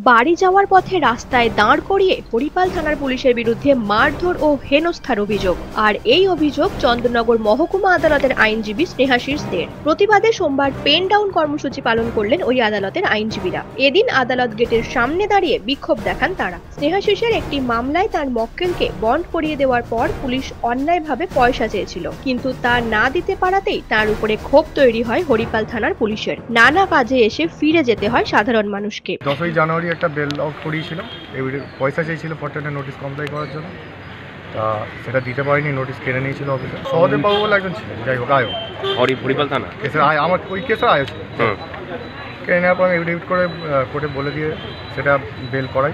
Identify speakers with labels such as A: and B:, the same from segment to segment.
A: বাড়ি যাওয়ার পথে রাস্তায় দাঁড় করিয়ে হরিপাল থানার পুলিশের বিরুদ্ধে মারধর ও হেনস্থার অভিযোগ। আর এই অভিযোগ চন্দননগর মহকুমা আদালতের আইনজীবী স্নেহাশিস দের। প্রতিবাদে সোমবার পেন ডাউন কর্মসূচি পালন করলেন ওই আদালতের আইনজীবীরা। এদিন আদালত গেটের সামনে দাঁড়িয়ে বিক্ষোভ দেখান তারা। স্নেহাশিসের একটি মামলায় তার মক্কেলকে বন্ড করিয়ে দেওয়ার পর পুলিশ অন্যায়ভাবে পয়সা চেয়েছিল, কিন্তু তা না দিতে পারাতেই তার উপরে ক্ষোভ তৈরি হয় হরিপাল থানার পুলিশের। নানা কাজে এসে ফিরে যেতে হয় সাধারণ মানুষকে।
B: 10ই জানুয়ারি একটা বেল আউট করিয়েছিল, পয়সা চেয়েছিল ফরটেনের নোটিশ কমপ্লাই করার জন্য। তা সেটা দিতে পারিনি, নোটিশ কেড়ে নিয়েছিল অফিসে। সহদেব বাবু বলে একজন ছিলেন, যাই হোক আয়ো
C: হরিপাল থানা
B: কেসের আমার ওই কেসের আয়ো ছিল। কেড়ে নেওয়ার পর আমি এফিডেভিট করে কোর্টে বলে দিয়ে সেটা বেল করাই।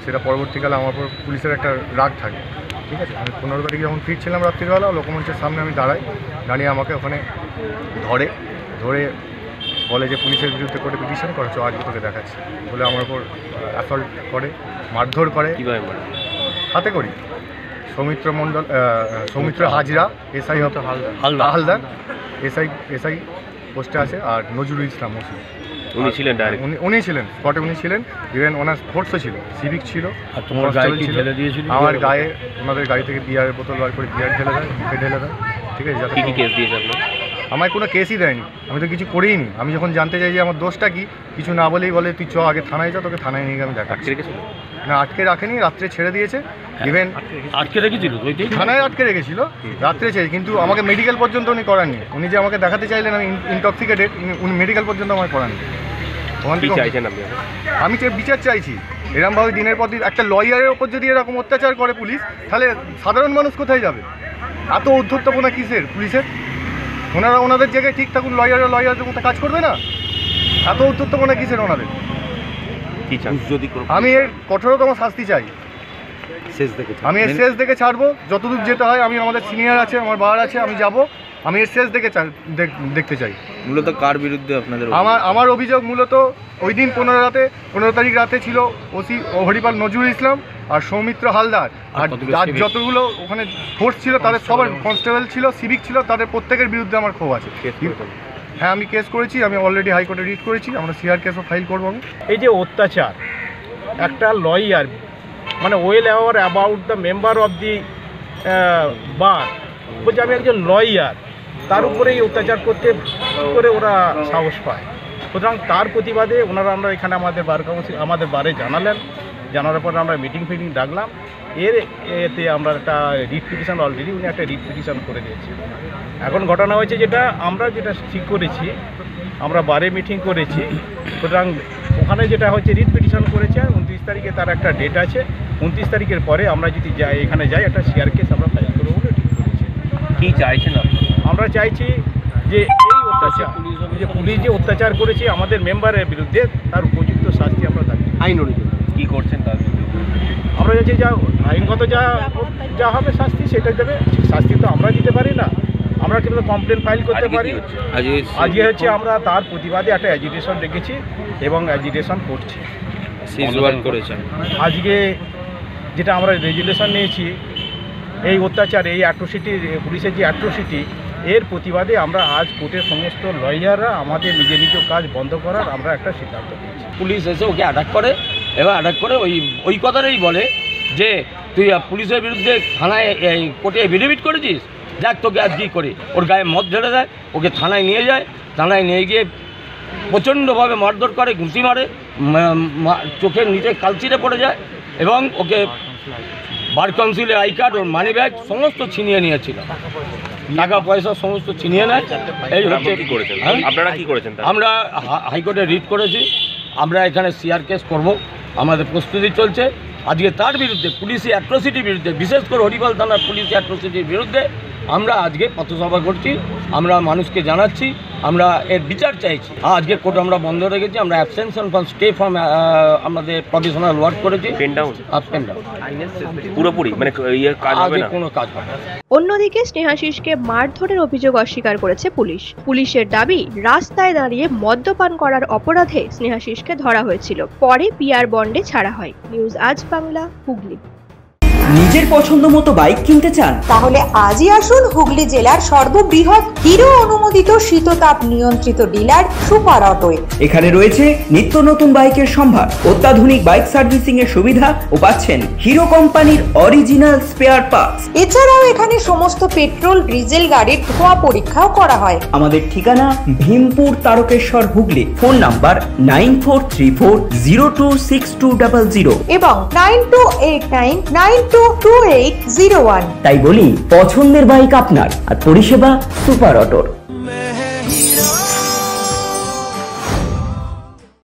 B: সেটা পরবর্তীকালে আমার উপর পুলিশের একটা রাগ থাকে, ঠিক আছে। আমি 15 তারিখে যখন ফিরছিলাম রাত্রিবেলা, লোকমঞ্চের সামনে আমি দাঁড়িয়ে আমাকে ওখানে ধরে বলে যে পুলিশের বিরুদ্ধে কোর্টে পিটিশন করেছো, আজ তোকে দেখাচ্ছি বলে আমার উপর অ্যাসল্ট করে, মারধর করে। হাতে করি সৌমিত্র হাজরা, এসআই হালদার এসআই পোস্টে আছে, আর নজরুল ইসলাম ওসি উনি ছিলেন স্পটে। উনি ছিলেন, ইভেন ওনার ফোর্সও ছিল, সিভিক ছিল। আমার গায়ে ওনাদের গাড়ি থেকে বিয়ারের বোতল বার করে বিয়ার ঢেলে দেয়, ঠিক আছে। আমায় কোনো কেসই দেয়নি, আমি তো কিছু করেই নি। আমি যখন জানতে চাই যে আমার দোষটা কি, কিছু না বলেই বলে তুই চ আগে থানায় যা, তোকে থানায় নিয়ে গিয়ে আমি দেখা। না, আটকে রাখেনি, রাত্রে ছেড়ে দিয়েছে। ইভেন
C: আটকে রেখেছিল,
B: থানায় আটকে রেখেছিল, রাত্রে ছেড়ে, কিন্তু আমাকে মেডিকেল পর্যন্ত উনি করাননি। উনি যে আমাকে দেখাতে চাইলেন আমি ইনটক্সিকেটেড, উনি মেডিকেল পর্যন্ত আমায় করাননি। আমি বিচার চাইছি। এরকমভাবে দিনের পর দিন একটা লয়ারের ওপর যদি এরকম অত্যাচার করে পুলিশ, তাহলে সাধারণ মানুষ কোথায় যাবে? এত উদ্ধত্তপনা কিসের পুলিশের? ওনারা ওনাদের জায়গায় ঠিক থাকুন, লয়ারের মতো কাজ করবে না? এত উদ্ধত্তপনা কিসের ওনাদের? আমি এর কঠোরতম শাস্তি চাই। আমি এর শেষ দেখে ছাড়বো, যতদূর যেতে হয়। আমি আমাদের সিনিয়র আছে, আমার বার আছে, আমি যাব। আমি এর শেষ দেখতে চাই।
C: মূলত কার বিরুদ্ধে আপনাদের?
B: আমার অভিযোগ মূলত ওই দিন 15 তারিখ রাতে ছিল ওসি হরিপাল নজরুল ইসলাম আর সৌমিত্র হালদার, আর যতগুলো ওখানে ফোর্স ছিল তাদের সবার, কনস্টেবল ছিল, সিভিক ছিল, তাদের প্রত্যেকের বিরুদ্ধে আমার ক্ষোভ আছে। হ্যাঁ, আমি কেস করেছি, আমি অলরেডি হাইকোর্টে রিট করেছি। আমরা সিআর কেসও ফাইল করবো।
D: এই যে অত্যাচার, একটা লয়ার মানে well aware about the member of the bar, বলছে আমি একজন লয়ার, তার উপরেই অত্যাচার করতে করে ওরা সাহস পায়। সুতরাং তার প্রতিবাদে আমরা এখানে আমাদের বার কাউন্সিল আমাদের বারে জানার পর আমরা মিটিং ডাকলাম। এতে আমরা একটা রিট পিটিশন, অলরেডি উনি একটা রিট পিটিশন করে দিয়েছি। এখন ঘটনা হয়েছে যেটা ঠিক করেছি, আমরা বারে মিটিং করেছি। সুতরাং ওখানে যেটা হচ্ছে রিট পিটিশন করেছে, 29 তারিখে তার একটা ডেট আছে। 29 তারিখের পরে আমরা যদি এখানে যাই, একটা সিআর কেস আমরা ফাইল করবো বলে ঠিক করেছি।
C: কী চাইছেন
D: আমরা চাইছি যে এই অত্যাচার, পুলিশ যে অত্যাচার করেছে আমাদের মেম্বারের বিরুদ্ধে, তার উপযুক্ত শাস্তি আমরা দাবি।
C: আইন অনুযায়ী কী করছেন তার?
D: আমরা চাইছি আইনগত যা হবে শাস্তি সেটা দেবে। শাস্তি তো আমরা দিতে পারি না, আমরা কিন্তু কমপ্লেন ফাইল করতে পারি। আজকে হচ্ছে আমরা তার প্রতিবাদে একটা অ্যাজিটেশন রেখেছি এবং অ্যাজিটেশন করছি। আজকে যেটা আমরা রেজুলেশন নিয়েছি, এই অত্যাচার, এই অ্যাট্রোসিটি, পুলিশের যে অ্যাট্রোসিটি, এর প্রতিবাদে আমরা আজ কোর্টের সমস্ত লয়াররা আমাদের নিজ কাজ বন্ধ করার আমরা একটা সিদ্ধান্ত নিয়েছি।
E: পুলিশ এসে ওকে অ্যাটাক করে, এবার অ্যাটাক করে ওই কথাটাই বলে যে তুই পুলিশের বিরুদ্ধে থানায় কোর্টে এফিডেভিট করেছিস, দেখ তোকে আজ কী করে। ওর গায়ে মদ ঢেলে দেয়, ওকে থানায় নিয়ে যায়। থানায় নিয়ে গিয়ে প্রচণ্ডভাবে মারধর করে, ঘুষি মারে, চোখের নিচে কালচিরে পড়ে যায় এবং ওকে বার কাউন্সিলের I card, or money bag সমস্ত ছিনিয়ে নিয়েছিল, টাকা পয়সা সমস্ত ছিনিয়ে নেয়। এই হচ্ছে
C: আপনারা কী করেছেন?
E: আমরা হাইকোর্টে রিট করেছি, আমরা এখানে সিআর কেস করব, আমাদের প্রস্তুতি চলছে। আজকে তার বিরুদ্ধে, পুলিশি অ্যাট্রোসিটির বিরুদ্ধে, বিশেষ করে হরিপাল থানার পুলিশি অ্যাট্রোসিটির বিরুদ্ধে আমরা আজকে পথসভা করছি। আমরা মানুষকে জানাচ্ছি, আমরা এর বিচার চাইছি। আজকে কোর্ট আমরা বন্ধ রেখেছি, আমরা অ্যাবসেনশন ফ্রম স্টে ফ্রম আমাদের প্রফেশনাল ওয়ার্ক করেছি।
C: পেন ডাউন পুরোপুরি, মানে কোনো কাজ হবে না।
A: অন্যদিকে স্নেহাশিসকে মারধরের অভিযোগ অস্বীকার করেছে পুলিশ। পুলিশের দাবি, রাস্তায় দাঁড়িয়ে মদ্যপান করার অপরাধে স্নেহাশিসকে ধরা হয়েছিল, পরে পিআর বন্ডে ছাড়া হয়। নিউজ আজ বাংলা, হুগলি।
F: নিজের পছন্দ মতো বাইক কিনতে চান?
G: তাহলে আজই আসুন হুগলি জেলার সর্ববৃহৎ হিরো অনুমোদিত শীততাপ নিয়ন্ত্রিত ডিলার সুপার অটোয়।
F: এখানে রয়েছে নিত্য নতুন বাইকের সম্ভার, অত্যাধুনিক বাইক সার্ভিসিং এর সুবিধা ও পাচ্ছেন হিরো কোম্পানির অরিজিনাল স্পেয়ার পার্টস।
G: এছাড়াও এখানে সমস্ত পেট্রোল ডিজেল গাড়ির ধোঁয়া পরীক্ষাও করা হয়।
F: আমাদের ঠিকানা ভীমপুর তারকেশ্বর হুগলি। ফোন নাম্বার 9434026200
G: এবং 9289922801।
F: তাই বলি, পছন্দের বাইক আপনার আর পরিষেবা সুপার অটোর।